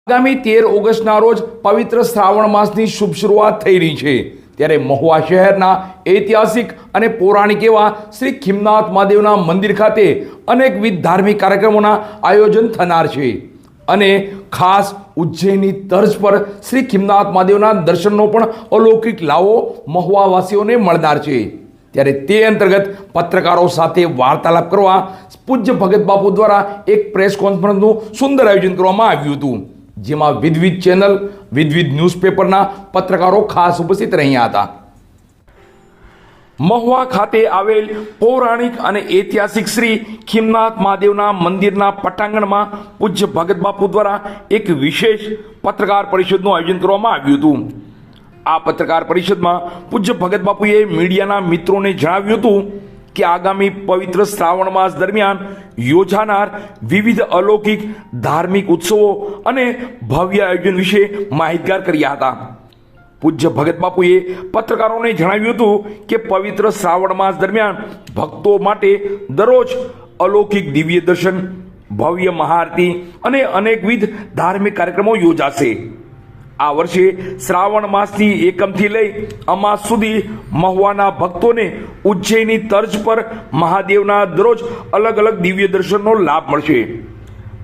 આગામી 13 ઓગસ્ટના રોજ પવિત્ર શ્રાવણ માસની શુભ શરૂઆત થઈ રહી છે ત્યારે મહુવા શહેરના ઐતિહાસિક અને પૌરાણિક એવા શ્રી ખીમનાથ મહાદેવના મંદિર ખાતે અનેકવિધ ધાર્મિક કાર્યક્રમોના આયોજન થનાર છે અને ખાસ ઉજ્જૈનની તર્જ પર શ્રી ખીમનાથ મહાદેવના દર્શનનો પણ અલૌકિક લાવો મહુવાવાસીઓને મળનાર છે। ત્યારે તે અંતર્ગત પત્રકારો સાથે વાર્તાલાપ કરવા પૂજ્ય ભગત બાપુ દ્વારા એક પ્રેસ કોન્ફરન્સનું સુંદર આયોજન કરવામાં આવ્યું હતું, જેમાં વિવિધ ચેનલ વિવિધ ન્યૂઝપેપરના પત્રકારો ખાસ ઉપસ્થિત રહ્યા હતા। મહુવા ખાતે આવેલ પૌરાણિક અને ઐતિહાસિક શ્રી ખીમનાથ મહાદેવના મંદિરના પટાંગણમાં પૂજ્ય ભગત બાપુ દ્વારા એક વિશેષ પત્રકાર પરિષદનું આયોજન કરવામાં આવ્યું હતું। આ પત્રકાર પરિષદમાં પૂજ્ય ભગત બાપુએ મીડિયાના મિત્રોને જણાવ્યું હતું કે આગામી પવિત્ર શ્રાવણ માસ દરમિયાન યોજાનાર વિવિધ અલૌકિક ધાર્મિક ઉત્સવો અને ભવ્ય આયોજન વિશે માહિતગાર કર્યા હતા। પૂજ્ય ભગત બાપુએ પત્રકારોને જણાવ્યું હતું કે પવિત્ર શ્રાવણ માસ દરમિયાન ભક્તો માટે દરરોજ અલૌકિક દિવ્ય દર્શન, ભવ્ય મહાઆરતી અને અનેકવિધ ધાર્મિક કાર્યક્રમો યોજાશે। આ વર્ષે શ્રાવણ માસની એકમથી લઈ અમાસ સુધી મહુવાના ભક્તોને ઉજ્જૈનની તર્જ પર મહાદેવના દરરોજ અલગ અલગ દિવ્ય દર્શનનો લાભ મળશે।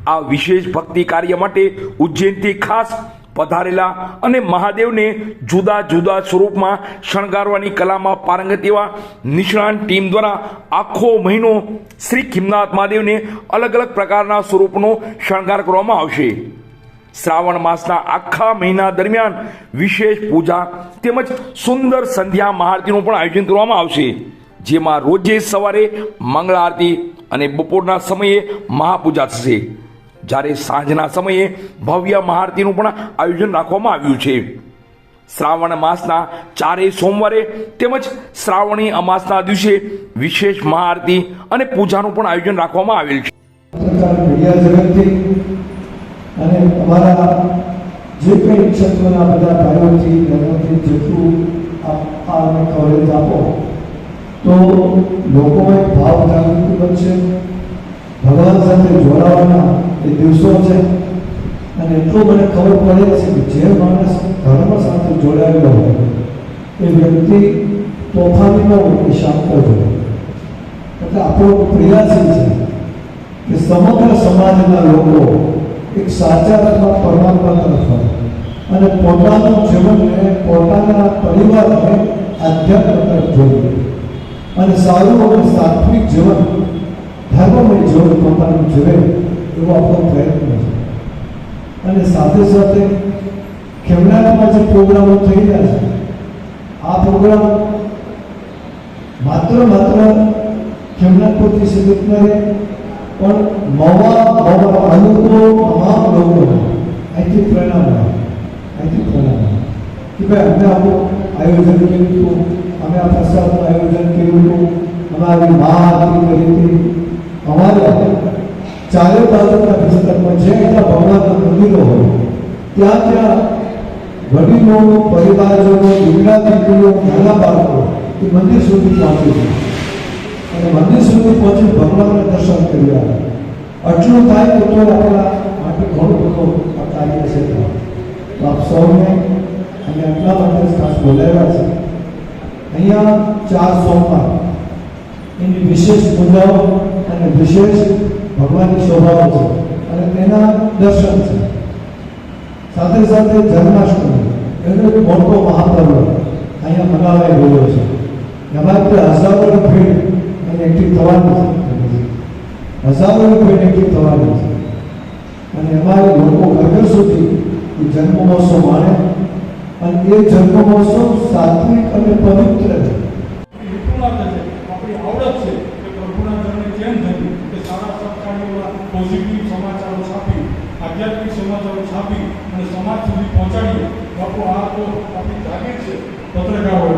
આ વિશેષ ભક્તિ કાર્ય માટે ઉજ્જૈનથી ખાસ પધારેલા અને મહાદેવને જુદા જુદા સ્વરૂપમાં શણગારવાની કલામાં પારંગત એવા નિષ્ણાત ટીમ દ્વારા આખો મહિનો શ્રી ખીમનાથ મહાદેવને અલગ અલગ પ્રકારના સ્વરૂપનો શણગાર કરવામાં આવશે। શ્રાવણ માસના આખા મહિના દરમિયાન વિશેષ પૂજા તેમજ સુંદર સંધ્યા મહાઆરતીનું પણ આયોજન કરવામાં આવશે, જેમાં રોજે સવારે મંગળ આરતી અને બપોરના સમયે મહાપૂજા થશે, જ્યારે સાંજના સમયે ભવ્ય મહાઆરતીનું પણ આયોજન રાખવામાં આવ્યું છે। શ્રાવણ માસના 4 સોમવારે તેમજ શ્રાવણી અમાસના દિવસે વિશેષ મહાઆરતી અને પૂજાનું પણ આયોજન રાખવામાં આવેલ છે। અને અમારા જે કંઈ ક્ષેત્રના બધા ભાઈઓથી બહેનોથી જેટલું આ કવરેજ આપો તો લોકોમાં એક ભાવ જાગૃતિ બનશે, ભગવાન સાથે જોડાવાના એ દિવસો છે। અને એટલું મને ખબર પડે છે કે જે માણસ ધર્મ સાથે જોડાયેલો હોય એ વ્યક્તિ તોફાની ન હોય, એ શાંત હોય। એટલે આપણો પ્રયાસ એ છે કે સમગ્ર સમાજના લોકો એક સાચા અર્થમાં પરમાત્મા તરફ હોય અને પોતાનું જીવનને પોતાના પરિવારને આધ્યાત્મ તરફ જોડે અને સારું અને સાત્વિક જીવન, ધર્મમય જીવન પોતાનું જીવે એવો આપણો પ્રયત્ન છે। અને સાથે સાથે ખીમનાથમાં જે પ્રોગ્રામો થઈ રહ્યા છે, આ પ્રોગ્રામ માત્ર ખીમનાથ પૂરતી સીમિત ન રહે પણ મહુવા અનુકૂળ તમામ લોકોને અહીંથી પ્રેરણા મળે કે ભાઈ અમે આવું આયોજન કર્યું હતું, અમે આ પ્રસાદનું આયોજન કર્યું હતું, અમે આવી મહાઆરતી કરી હતી। અમારે ચારે બાજુના વિસ્તારમાં જે એટલા ભગવાનના મંદિરો હોય ત્યાં વડીલો, પરિવારજનો, દીકરા દીકરીઓ, નાના બાળકો એ મંદિર સુધી પહોંચે છે અને મંદિર સુધી પહોંચી ભગવાનના દર્શન કર્યા। આટલું થાય તો આપણા માટે ઘણું બધું આ કાર્ય છે। તો આપ સૌને અને એટલા માટે ખાસ બોલાવ્યા છે। અહીંયા 4 સોમવાર એની વિશેષ પૂજાઓ અને વિશેષ ભગવાનની શોભાઓ છે અને તેના દર્શન છે। સાથે સાથે જન્માષ્ટમી એનો એક મોટો મહાપર્વ અહીંયા મનાવાઈ રહ્યો છે। એમાં હજારોની ભીડ એકઠી થવાની છે, હજારોની ભીડ એકઠી થવાની છે અને એમાં લોકો ઘર સુધી એ જન્મ મહોત્સવ માણે અને એ જન્મ મહોત્સવ સાત્વિક અને પવિત્ર છે। આપણી આવડત છે કે પ્રભુના ચરણે કેમ થયું કે સારા સત્કાર્યોના પોઝિટિવ સમાચારો છાપી, આધ્યાત્મિક સમાચારો છાપી અને સમાજ સુધી પહોંચાડીએ। બાપુ આ તો આપણી જાગીર છે પત્રકારો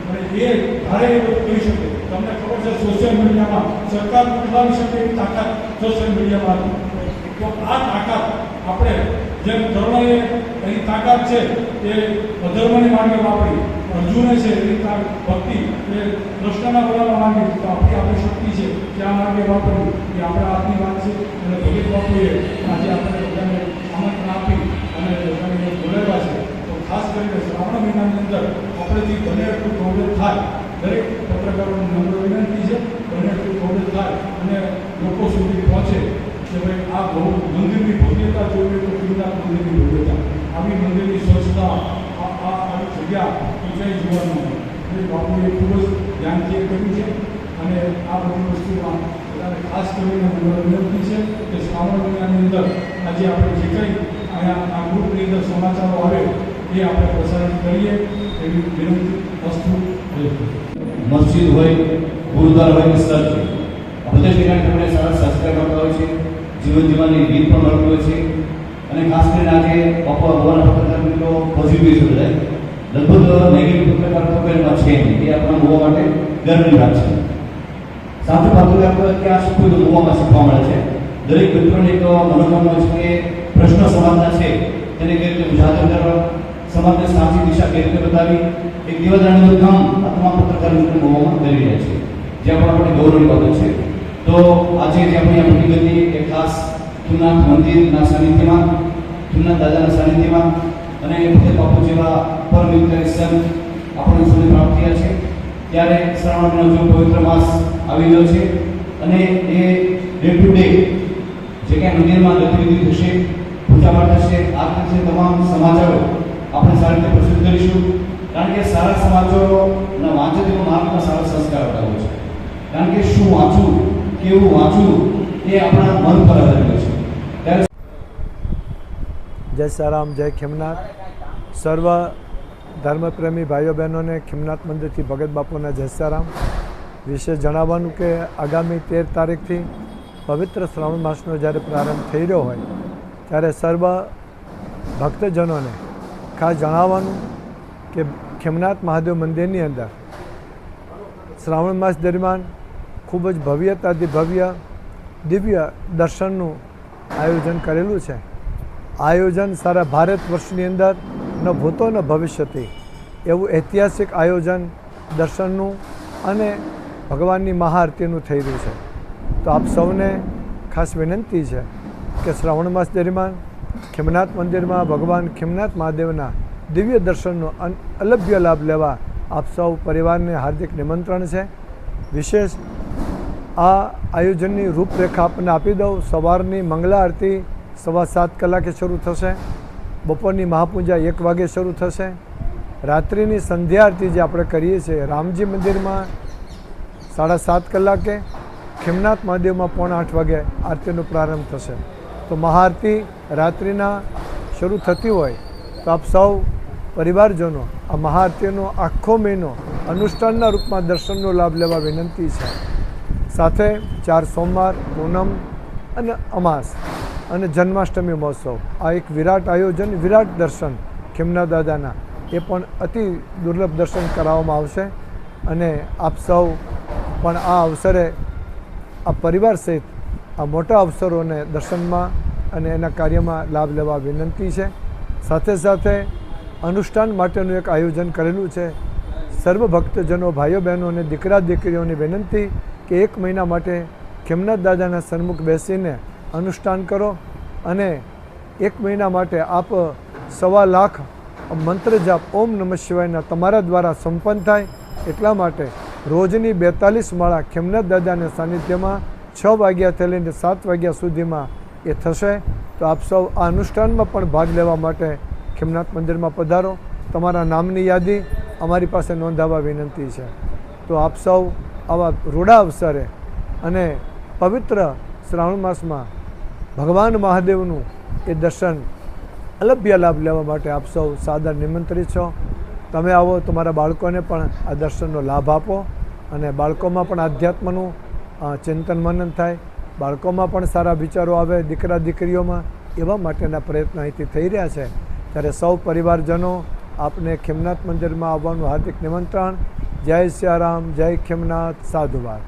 અને એ ધારે એ બધું કહી શકે। તમને ખબર છે સોશિયલ મીડિયામાં સરકાર ઉઠાવી શકે એવી તાકાત સોશિયલ મીડિયામાં હતી। તો આ તાકાત આપણે જેમ ધર્મએ એની તાકાત છે એ અધર્મને માર્ગે વાપરી, અર્જુને છે એની ભક્તિ એ કૃષ્ણના બનાવવા માંગી, તો આપણી શક્તિ છે કે આ માર્ગે વાપરવી એ આપણા હાથની વાત છે। અને ભગત બાપુએ આજે આપણે બધાને આમંત્રણ આપી આપણેથી બને એટલું કવરેજ થાય, દરેક પત્રકારોને નમ્ર વિનંતી છે, બને એટલું કવરેજ થાય અને લોકો સુધી પહોંચે કે ભાઈ આ બહુ મંદિરની ભવ્યતા જોઈએ તો ખીમનાથ મંદિરની ભવ્યતા, આવી મંદિરની સ્વચ્છતા, આવી જગ્યા ઊંચાઈ જોવાનું એ બાપુએ ખૂબ જ ધ્યાનથી કર્યું છે. અને આ બધી વસ્તુમાં બધાને ખાસ કરીને વિનંતી છે કે શ્રાવણ મહિનાની અંદર આજે આપણે જે કંઈ અહીંયા આ ગ્રુપની અંદર સમાચારો આવે એ આપણે પ્રસારિત કરીએ એવી વિનંતી વસ્તુ મસ્જિદ હોય, ગુરુદ્વારા હોય, મસ્જિદ બધા જગ્યાએ આપણે સારા સંસ્કાર મળતા હોય છે, જીવન જીવવાની રીત પણ મળતી હોય છે. અને ખાસ કરીને આજે બાપા ભગવાન પત્રકાર મિત્રો પોઝિટિવ છે, બધા લગભગ નેગેટિવ પત્રકાર તો કોઈમાં છે નહીં, એ આપણા મોવા માટે ગર્વની વાત છે. સાથે પાછું આપણે કે આ શીખવું તો મોવામાં શીખવા મળે છે. દરેક મિત્રોને એક મનોકામના છે કે પ્રશ્ન સમાજના છે તેને કેવી રીતે ઉજાગર કરવા, સમાજને સાચી દિશા કેવી રીતે બતાવી, એક દીવાદાણીનું કામ આ તમામ પત્રકાર મિત્રો મોવામાં કરી રહ્યા છે, જે આપણા માટે ગૌરવની બાબત છે. તો આજે જે આપણે આ મીટિંગ હતી એ ખાસ ખીમનાથ મંદિરના સાનિધ્યમાં, ખીમનાથ દાદાના સાનિધ્યમાં અને ભગત બાપુ જેવા પરમ સંત આપણને સુધી પ્રાપ્ત થયા છે. ત્યારે શ્રાવણ મહિનાનો જો પવિત્ર માસ આવી રહ્યો છે અને એ ડે ટુ ડે જે કાંઈ મંદિરમાં ગતિવિધિ થશે, પૂજાપાઠ થશે, આ થશે, તમામ સમાચારો આપણે સારી રીતે પ્રસિદ્ધ કરીશું. કારણ કે સારા સમાચારોના વાંચનનો માર્ગમાં સારા સંસ્કાર આવતા હોય છે. કારણ કે શું વાંચવું, કેવું વાંચવું એ આપણા મન પર આધારિત છે. ત્યારે જય સારામ, જય ખીમનાથ. સર્વ ધર્મપ્રેમી ભાઈઓ બહેનોને ખીમનાથ મંદિરથી ભગત બાપુના જય સારામ. વિશે જણાવવાનું કે આગામી 13 તારીખથી પવિત્ર શ્રાવણ માસનો જ્યારે પ્રારંભ થઈ રહ્યો હોય ત્યારે સર્વ ભક્તજનોને ખાસ જણાવવાનું કે ખીમનાથ મહાદેવ મંદિરની અંદર શ્રાવણ માસ દરમિયાન ખૂબ જ ભવ્યતાથી ભવ્ય દિવ્ય દર્શનનું આયોજન કરેલું છે. આયોજન સારા ભારત વર્ષની અંદર ન ભૂતો ન ભવિષ્યથી એવું ઐતિહાસિક આયોજન દર્શનનું અને ભગવાનની મહાઆરતીનું થઈ રહ્યું છે. તો આપ સૌને ખાસ વિનંતી છે કે શ્રાવણ માસ દરમિયાન ખીમનાથ મંદિરમાં ભગવાન ખીમનાથ મહાદેવના દિવ્ય દર્શનનો અલભ્ય લાભ લેવા આપ સૌ પરિવારને હાર્દિક નિમંત્રણ છે. વિશેષ આ આયોજનની રૂપરેખા આપને આપી દઉં. સવારની મંગલા આરતી 7:15 કલાકે શરૂ થશે, બપોરની મહાપૂજા 1 વાગે શરૂ થશે, રાત્રિની સંધ્યા આરતી જે આપણે કરીએ છીએ રામજી મંદિરમાં 7:30 કલાકે, ખીમનાથ મહાદેવમાં 7:45 વાગે આરતીનો પ્રારંભ થશે. તો મહાઆરતી રાત્રિના શરૂ થતી હોય તો આપ સૌ પરિવારજનો આ મહાઆરતીનો આખો મહિનો અનુષ્ઠાનના રૂપમાં દર્શનનો લાભ લેવા વિનંતી છે. સાથે 4 સોમવાર, પૂનમ અને અમાસ અને જન્માષ્ટમી મહોત્સવ, આ એક વિરાટ આયોજન, વિરાટ દર્શન ખીમનાથ દાદાના, એ પણ અતિ દુર્લભ દર્શન કરાવવામાં આવશે. અને આપ સૌ પણ આ અવસરે આ પરિવાર સહિત આ મોટા અવસરોને દર્શનમાં અને એના કાર્યમાં લાભ લેવા વિનંતી છે. સાથે સાથે અનુષ્ઠાન માટેનું એક આયોજન કરેલું છે. સર્વ ભક્તજનો, ભાઈઓ બહેનો અને દીકરા દીકરીઓની વિનંતી કે 1 મહિના માટે ખીમનાથ દાદાના સન્મુખ બેસીને અનુષ્ઠાન કરો અને 1 મહિના માટે આપ 1.25 લાખ મંત્ર જાપ ઓમ નમઃ શિવાયના તમારા દ્વારા સંપન્ન થાય. એટલા માટે રોજની 42 માળા ખીમનાથ દાદાના સાનિધ્યમાં 6 વાગ્યાથી લઈને 7 વાગ્યા સુધીમાં એ થશે. તો આપ સૌ આ અનુષ્ઠાનમાં પણ ભાગ લેવા માટે ખીમનાથ મંદિરમાં પધારો. તમારા નામની યાદી અમારી પાસે નોંધાવવા વિનંતી છે. તો આપ સૌ આવા રૂડા અવસરે અને પવિત્ર શ્રાવણ માસમાં ભગવાન મહાદેવનું એ દર્શન અલભ્ય લાભ લેવા માટે આપ સૌ સાદર નિમંત્રિત છો. તમે આવો, તમારા બાળકોને પણ આ દર્શનનો લાભ આપો અને બાળકોમાં પણ આધ્યાત્મનું ચિંતન મનન થાય, બાળકોમાં પણ સારા વિચારો આવે, દીકરા દીકરીઓમાં, એવા માટેના પ્રયત્નો અહીંથી થઈ રહ્યા છે. ત્યારે સૌ પરિવારજનો આપને ખીમનાથ મંદિરમાં આવવાનું હાર્દિક નિમંત્રણ. જય સિયારામ, જય ખીમનાથ, સાધુવાદ.